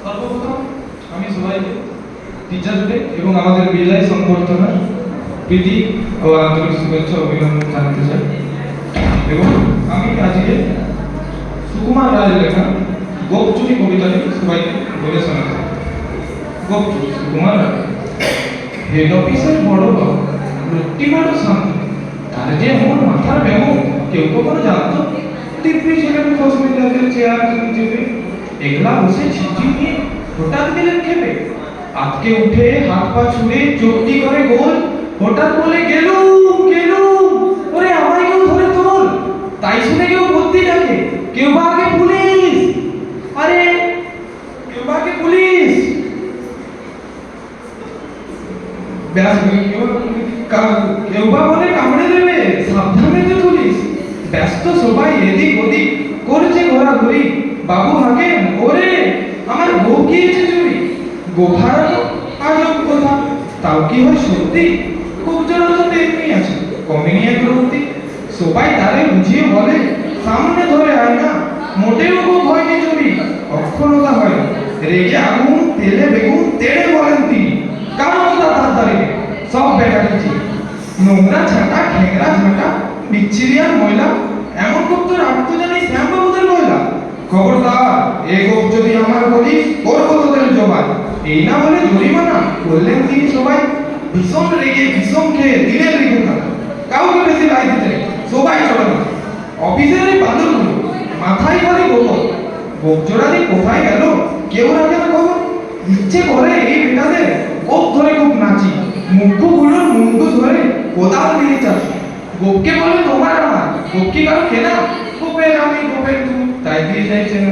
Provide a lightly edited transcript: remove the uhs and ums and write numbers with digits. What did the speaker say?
সর্বপ্রথম আমি সবাইকে টিচার্স ডে এবং আমাদের বিদায় সংবর্ধনা প্রীতি ও আন্তরিক শুভেচ্ছা অভিনন্দন জানাতে চাই। এবং আমি আজকে সুকুমার রায়ের লেখা গোপচুরি কবিতাটি সবাইকে বলে শোনাতে। গোপচুরি সুকুমার রায়। হেড অফিসের বড় বাবু, লোকটি বড় শান্ত, তার যে এমন মাথার ব্যামো কেউ কখনো জানতো? দিব্যি ছিলেন কোচ মেজাজের চেয়ার চেপে, একলা বসে ছিটি নিয়ে হঠাৎ গেলেন খেপে। আজকে উঠে হাত পা ছুড়ে চোখটি করে গোল, হঠাৎ বলে গেলুম গেলুম, ওরে আমায় কেউ ধরে তোল। তাই শুনে কেউ ভর্তি ডাকে, কেউ বা আগে পুলিশ, আরে কেউ বা আগে পুলিশ। কেউ বা বলে কামড়ে দেবে, সাবধানে যে পুলিশ। ব্যস্ত সবাই এদিক ওদিক করছে ঘোরাঘুরি। বাবু হাঁকেন, ওরে আমার বউ গিয়েছে চুরি। গোভারা আজব কথা, তাও কি হয় সত্যি? খুব জোর তো তেমনি আছে, কমেনি এক রক্তি। সবাই তারে বুঝিয়ে বলে, সামনে ধরে আয় না, মোটেও খুব হয়নি চুরি, অক্ষরতা হয়। রেগে আগুন তেলে বেগুন তেড়ে বলেন তিনি, কারো কথা তার ধারে সব বেটাচ্ছি। নোংরা ঝাঁটা ঠেংরা ঝাঁটা বিচ্ছিরি আর ময়লা, এমন খুব তো রাখতো জানি শ্যামবাবুদের ময়লা। খবরদার এ গোপ যদি আমার বলিস, করবো তোদের জবাই। এই না বলে জরিমানা করলেন তিনি সবাই। ভীষণ রেগে ভীষণ খেয়ে দিলেন রেখে থাকা, কাউকে বেশি রায় দিতে সবাই চলে না। অফিসের এই বাঁদরগুলো মাথায় করে গোপন, গোপজোড়াদি কোথায় গেল কেউ রাখে না খবর। ইচ্ছে করে এই বেটাদের গোপ ধরে খুব নাচি, মুখগুলোর মুন্ডু ধরে কোদাল দিয়ে চাষি। গোপকে বলে তোমার আমার, গোপ কি কারো কেনা? গোপের আমি গোপের তুই, তাই দিয়ে চাইছে না।